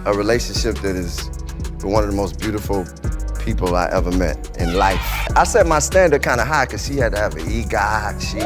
a relationship that is one of the most beautiful people I ever met in life. I set my standard kind of high because she had to have an EGOT. She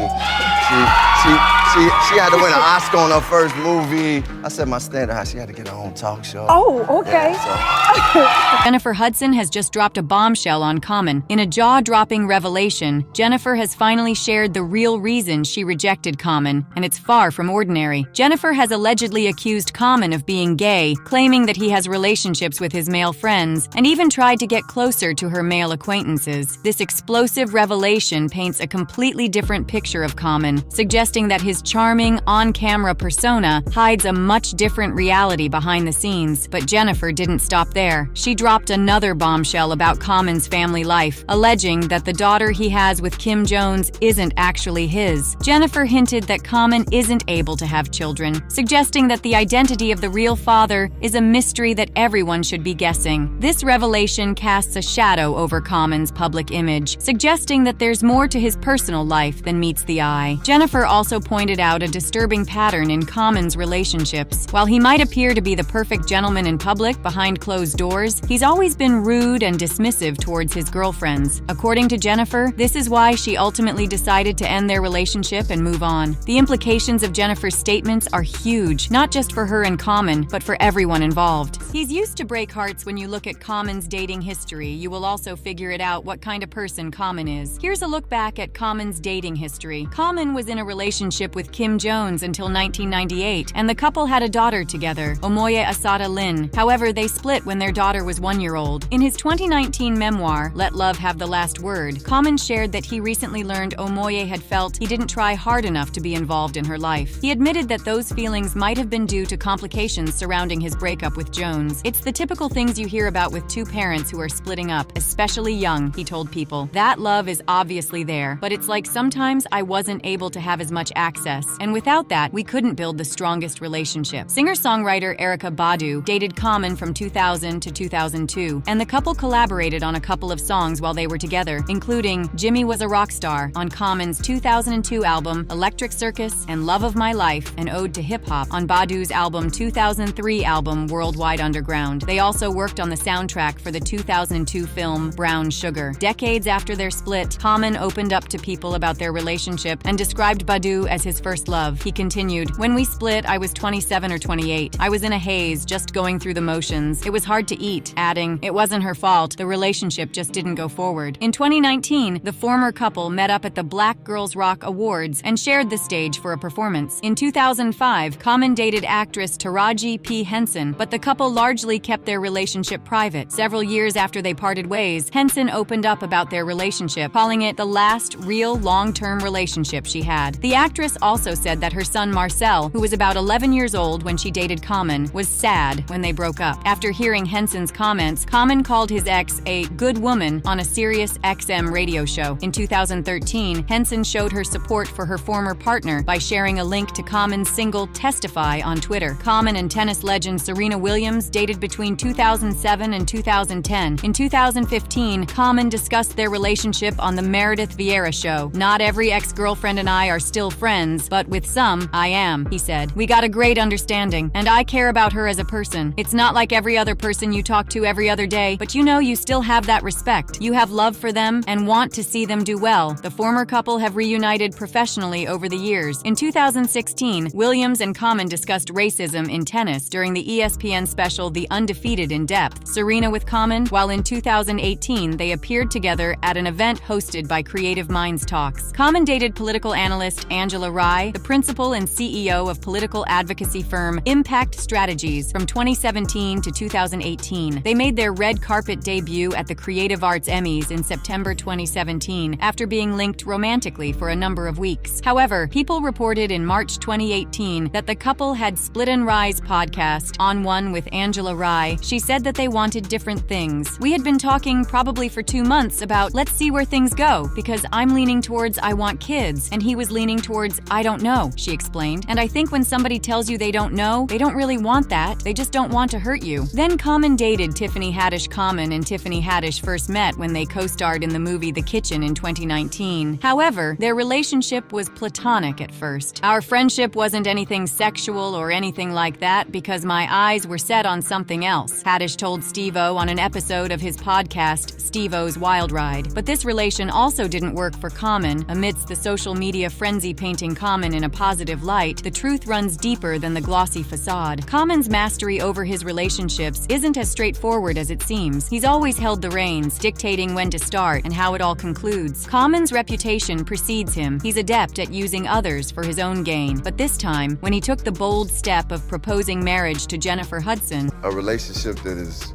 had to win an Oscar on her first movie. I set my standard high. She had to get her own talk show. Oh, okay. Yeah, Jennifer Hudson has just dropped a bombshell on Common. In a jaw-dropping revelation, Jennifer has finally shared the real reason she rejected Common, and it's far from ordinary. Jennifer has allegedly accused Common of being gay, claiming that he has relationships with his male friends, and even tried to get closer to her male acquaintances. This explosive revelation paints a completely different picture of Common, suggesting that his charming, on-camera persona hides a much different reality behind the scenes. But Jennifer didn't stop there. She dropped another bombshell about Common's family life, alleging that the daughter he has with Kim Jones isn't actually his. Jennifer hinted that Common isn't able to have children, suggesting that the identity of the real father is a mystery that everyone should be guessing. This revelation casts a shadow over Common's public image, suggesting that there's more to his personal life than meets the eye. Jennifer also pointed out a disturbing pattern in Common's relationships. While he might appear to be the perfect gentleman in public behind closed doors, he's always been rude and dismissive towards his girlfriends. According to Jennifer, this is why she ultimately decided to end their relationship and move on. The implications of Jennifer's statements are huge, not just for her and Common, but for everyone involved. He's used to break hearts. When you look at Common's dating history, you will also figure it out what kind of person Common is. Here's a look back at Common's dating history. Common was in a relationship with Kim Jones until 1998, and the couple had a daughter together, Omoye Asada Lynn. However, they split when their daughter was 1 year old. In his 2019 memoir, Let Love Have the Last Word, Common shared that he recently learned Omoye had felt he didn't try hard enough to be involved in her life. He admitted that those feelings might have been due to complications surrounding his breakup with Jones. It's the typical things you hear about with two parents who are splitting up, especially young, he told People. That love is obviously there, but it's like sometimes I wasn't able to have as much access, and without that, we couldn't build the strongest relationship. Singer-songwriter Erykah Badu dated Common from 2000 to 2002, and the couple collaborated on a couple of songs while they were together, including Jimmy Was a Rock Star on Common's 2002 album Electric Circus and Love of My Life, an ode to hip-hop, on Badu's album 2003 album Worldwide Underground. They also worked on the soundtrack for the 2002 film Brown Sugar. Decades after their split, Common opened up to People about their relationship and described Badu as his first love. He continued, "When we split, I was 27 or 28. I was in a haze, just going through the motions. It was hard to eat," adding, "It wasn't her fault. The relationship just didn't go forward." In 2019, the former couple met up at the Black Girls Rock Awards and shared the stage for a performance. In 2005, Common dated actress Taraji P. Henson, but the couple largely kept their relationship private. Several years after they parted ways, Henson opened up about their relationship, calling it the last real long-term relationship she had. The actress also said that her son Marcel, who was about 11 years old when she dated Common, was sad when they broke up. After hearing Henson's comments, Common called his ex a good woman on a Sirius XM radio show. In 2013, Henson showed her support for her former partner by sharing a link to Common's single Testify on Twitter. Common and tennis legend Serena Williams dated between 2007 and 2010. In 2015, Common discussed their relationship on the Meredith Vieira show. "Not every ex-girlfriend and I are still friends, but with some, I am," he said. "We got a great understanding, and I care about her as a person. It's not like every other person you talk to every other day, but you know you still have that respect. You have love for them and want to see them do well." The former couple have reunited professionally over the years. In 2016, Williams and Common discussed racism in tennis during the ESPN special The Undefeated in Depth. Serena with Common, while in 2018 they appeared together at an event hosted by Creative Minds Talks. Common dated political analyst Angela Rye, the principal and CEO of political advocacy firm Impact Strategies, from 2017 to 2018. They made their red carpet debut at the Creative Arts Emmys in September 2017 after being linked romantically for a number of weeks. However, People reported in March 2018 that the couple had split. In Rye's podcast, On One with Angela Rye, she said that they wanted different things. "We had been talking probably for 2 months about let's see where things go, because I'm leaning towards I want kids, and he was leaning towards I don't know," she explained. "And I think when somebody tells you they don't know, they don't really want that. They just don't want to hurt you." Then Common dated Tiffany Haddish. Common and Tiffany Haddish first met when they co-starred in the movie The Kitchen in 2019. However, their relationship was platonic at first. "Our friendship wasn't anything sexual or anything like that because my eyes were set on on something else, Haddish told Steve-O on an episode of his podcast, Steve-O's Wild Ride. But this relation also didn't work for Common. Amidst the social media frenzy painting Common in a positive light, the truth runs deeper than the glossy facade. Common's mastery over his relationships isn't as straightforward as it seems. He's always held the reins, dictating when to start and how it all concludes. Common's reputation precedes him. He's adept at using others for his own gain. But this time, when he took the bold step of proposing marriage to Jennifer Hudson, a relationship that is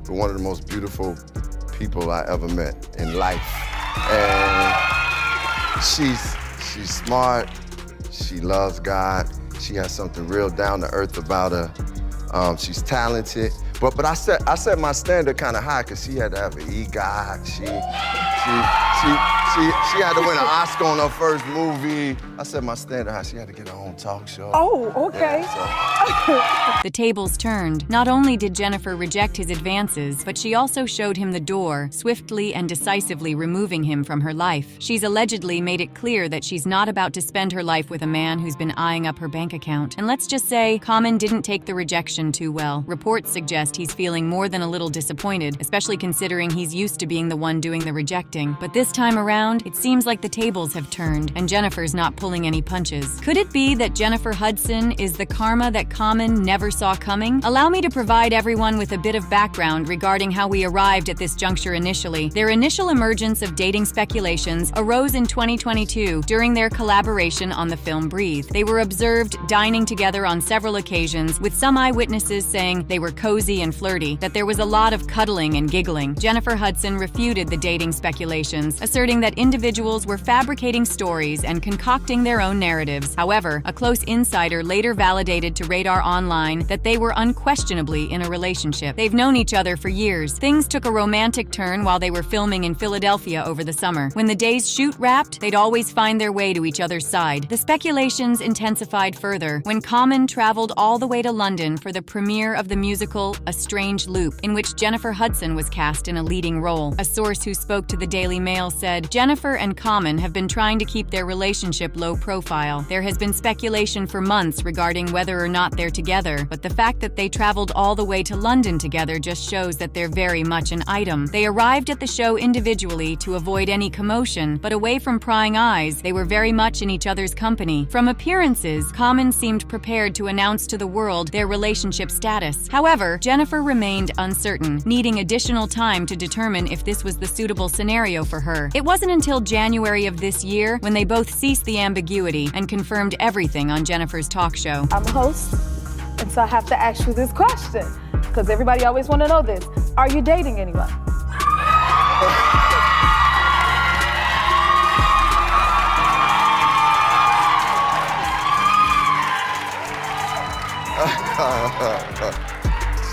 one of the most beautiful people I ever met in life. And she's smart, she loves God, she has something real down to earth about her. She's talented, but I set my standard kind of high because she had to have an EGOT. She had to win an Oscar on her first movie. I set my standard high. She had to get her own talk show. Oh, okay. Yeah, the tables turned. Not only did Jennifer reject his advances, but she also showed him the door, swiftly and decisively removing him from her life. She's allegedly made it clear that she's not about to spend her life with a man who's been eyeing up her bank account. And let's just say, Common didn't take the rejection too well. Reports suggest he's feeling more than a little disappointed, especially considering he's used to being the one doing the rejecting. But this time around, it seems like the tables have turned, and Jennifer's not pulling any punches. Could it be that Jennifer Hudson is the karma that Common never saw coming? Allow me to provide everyone with a bit of background regarding how we arrived at this juncture initially. Their initial emergence of dating speculations arose in 2022 during their collaboration on the film Breathe. They were observed dining together on several occasions, with some eyewitnesses saying they were cozy and flirty, that there was a lot of cuddling and giggling. Jennifer Hudson refuted the dating speculations, asserting that individuals were fabricating stories and concocting their own narratives. However, a close insider later validated to Radar Online that they were unquestionably in a relationship. They've known each other for years. Things took a romantic turn while they were filming in Philadelphia over the summer. When the day's shoot wrapped, they'd always find their way to each other's side. The speculations intensified further when Common traveled all the way to London for the premiere of the musical A Strange Loop, in which Jennifer Hudson was cast in a leading role. A source who spoke to the Daily Mail said, Jennifer and Common have been trying to keep their relationship low profile. There has been speculation for months regarding whether or not they're together, but the fact that they traveled all the way to London together just shows that they're very much an item. They arrived at the show individually to avoid any commotion, but away from prying eyes, they were very much in each other's company. From appearances, Common seemed prepared to announce to the world their relationship status. However, Jennifer remained uncertain, needing additional time to determine if this was the suitable scenario for her. It wasn't until January of this year when they both ceased the ambiguity and confirmed everything on Jennifer's talk show. I'm a host, and so I have to ask you this question, because everybody always want to know this. Are you dating anyone?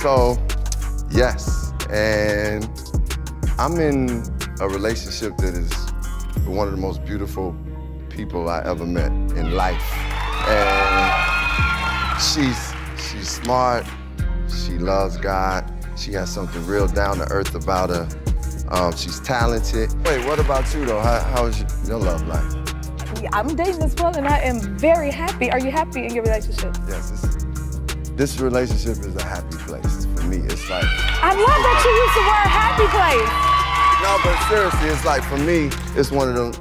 So, yes, and I'm in a relationship that is one of the most beautiful people I ever met in life. And she's smart, she loves God, she has something real down to earth about her. She's talented. Wait, what about you though? How is your love life? I'm dating as well, and I am very happy. Are you happy in your relationship? Yes, this relationship is a happy place for me. It's like, I love that you use the word happy place. no, but seriously, it's like for me, it's one of them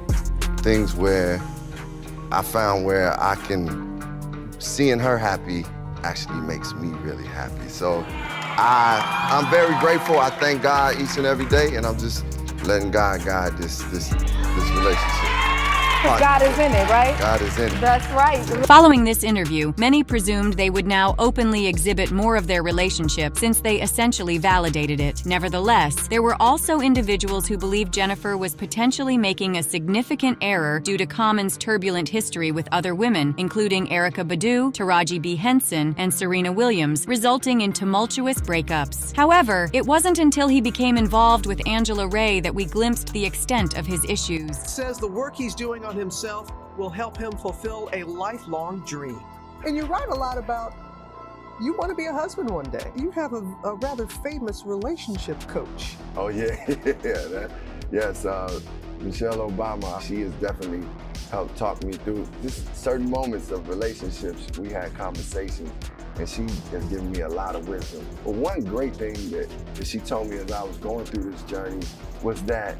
things where I found where I can, seeing her happy actually makes me really happy. So I'm very grateful. I thank God each and every day, and I'm just letting God guide this relationship. God is in it, right? God is in it. That's right. Following this interview, many presumed they would now openly exhibit more of their relationship since they essentially validated it. Nevertheless, there were also individuals who believed Jennifer was potentially making a significant error due to Common's turbulent history with other women, including Erykah Badu, Taraji B. Henson, and Serena Williams, resulting in tumultuous breakups. However, it wasn't until he became involved with Angela Ray that we glimpsed the extent of his issues. Says the work he's doing on himself will help him fulfill a lifelong dream. And you write a lot about you want to be a husband one day. You have a rather famous relationship coach. Oh yeah, yes, Michelle Obama. She has definitely helped talk me through just certain moments of relationships. We had conversations and she has given me a lot of wisdom. But one great thing that she told me as I was going through this journey was that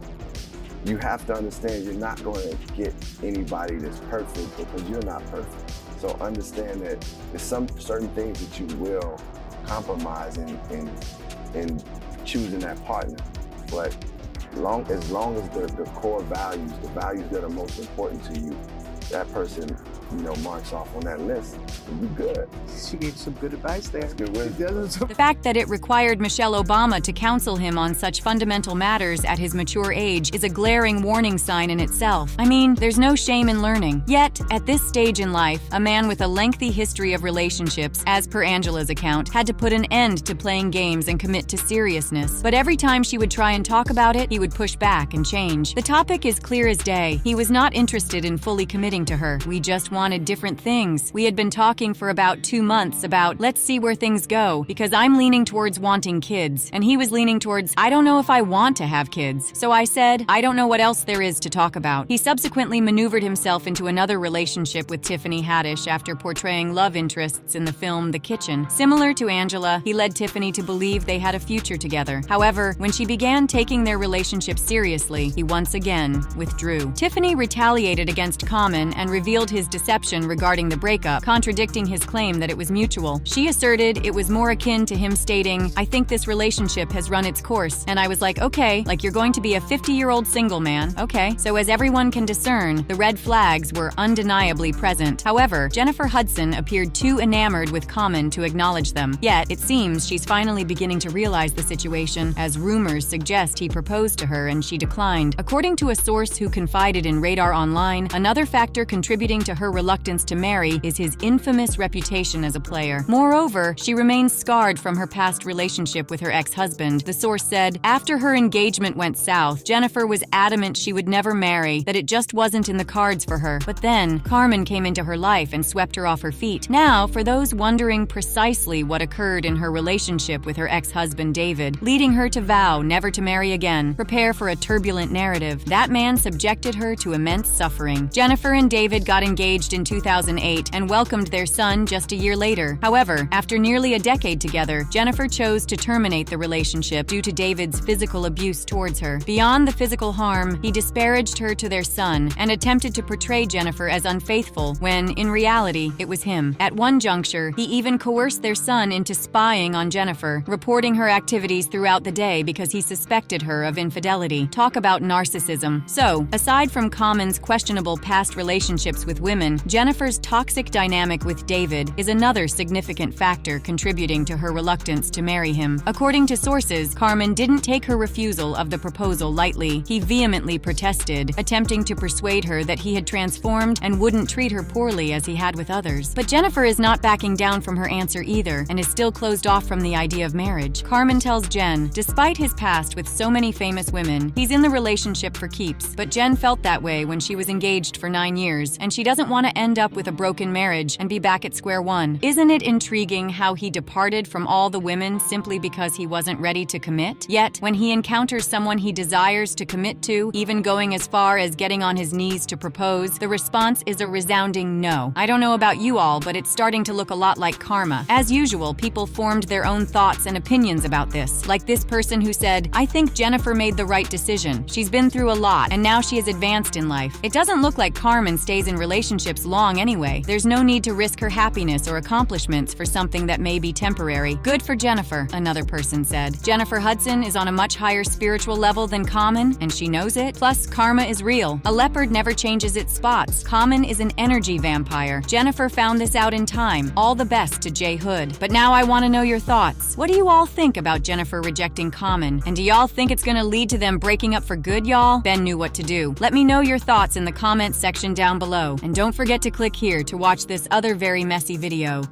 you have to understand you're not going to get anybody that's perfect because you're not perfect. So understand that there's some certain things that you will compromise in choosing that partner. But as long as the core values, the values that are most important to you, that person, marks off on that list, you're good. She gave some good advice there. That's good wisdom. The fact that it required Michelle Obama to counsel him on such fundamental matters at his mature age is a glaring warning sign in itself. I mean, there's no shame in learning. Yet, at this stage in life, a man with a lengthy history of relationships, as per Angela's account, had to put an end to playing games and commit to seriousness. But every time she would try and talk about it, he would push back and change. The topic is clear as day. He was not interested in fully committing to her. We just wanted different things. We had been talking for about 2 months about, let's see where things go, because I'm leaning towards wanting kids, and he was leaning towards, I don't know if I want to have kids. So I said, I don't know what else there is to talk about. He subsequently maneuvered himself into another relationship with Tiffany Haddish after portraying love interests in the film The Kitchen. Similar to Angela, he led Tiffany to believe they had a future together. However, when she began taking their relationship seriously, he once again withdrew. Tiffany retaliated against Common and revealed his deception regarding the breakup, contradicting his claim that it was mutual. She asserted it was more akin to him stating, I think this relationship has run its course. And I was like, okay, like you're going to be a 50-year-old single man. Okay. So as everyone can discern, the red flags were undeniably present. However, Jennifer Hudson appeared too enamored with Common to acknowledge them. Yet, it seems she's finally beginning to realize the situation, as rumors suggest he proposed to her and she declined. According to a source who confided in Radar Online, another factor contributing to her reluctance to marry is his infamous reputation as a player. Moreover, she remains scarred from her past relationship with her ex-husband. The source said, after her engagement went south, Jennifer was adamant she would never marry, that it just wasn't in the cards for her. But then, Carmen came into her life and swept her off her feet. Now, for those wondering precisely what occurred in her relationship with her ex-husband David, leading her to vow never to marry again, prepare for a turbulent narrative. That man subjected her to immense suffering. Jennifer and David got engaged in 2008 and welcomed their son just a year later. However, after nearly a decade together, Jennifer chose to terminate the relationship due to David's physical abuse towards her. Beyond the physical harm, he disparaged her to their son and attempted to portray Jennifer as unfaithful when, in reality, it was him. At one juncture, he even coerced their son into spying on Jennifer, reporting her activities throughout the day because he suspected her of infidelity. Talk about narcissism. So, aside from Common's questionable past relationships with women, Jennifer's toxic dynamic with David is another significant factor contributing to her reluctance to marry him. According to sources, Carmen didn't take her refusal of the proposal lightly. He vehemently protested, attempting to persuade her that he had transformed and wouldn't treat her poorly as he had with others. But Jennifer is not backing down from her answer either and is still closed off from the idea of marriage. Carmen tells Jen, despite his past with so many famous women, he's in the relationship for keeps. But Jen felt that way when she was engaged for 9 years, and she doesn't want to end up with a broken marriage and be back at square one. Isn't it intriguing how he departed from all the women simply because he wasn't ready to commit? Yet, when he encounters someone he desires to commit to, even going as far as getting on his knees to propose, the response is a resounding no. I don't know about you all, but it's starting to look a lot like karma. As usual, people formed their own thoughts and opinions about this, like this person who said, I think Jennifer made the right decision. She's been through a lot, and now she has advanced in life. It doesn't look like Carmen stays in relationships long anyway. There's no need to risk her happiness or accomplishments for something that may be temporary. Good for Jennifer, another person said. Jennifer Hudson is on a much higher spiritual level than Common, and she knows it. Plus, karma is real. A leopard never changes its spots. Common is an energy vampire. Jennifer found this out in time. All the best to J. Hood. But now I want to know your thoughts. What do you all think about Jennifer rejecting Common? And do y'all think it's gonna lead to them breaking up for good, y'all? Ben knew what to do. Let me know your thoughts in the comments section down below. And don't forget to click here to watch this other very messy video.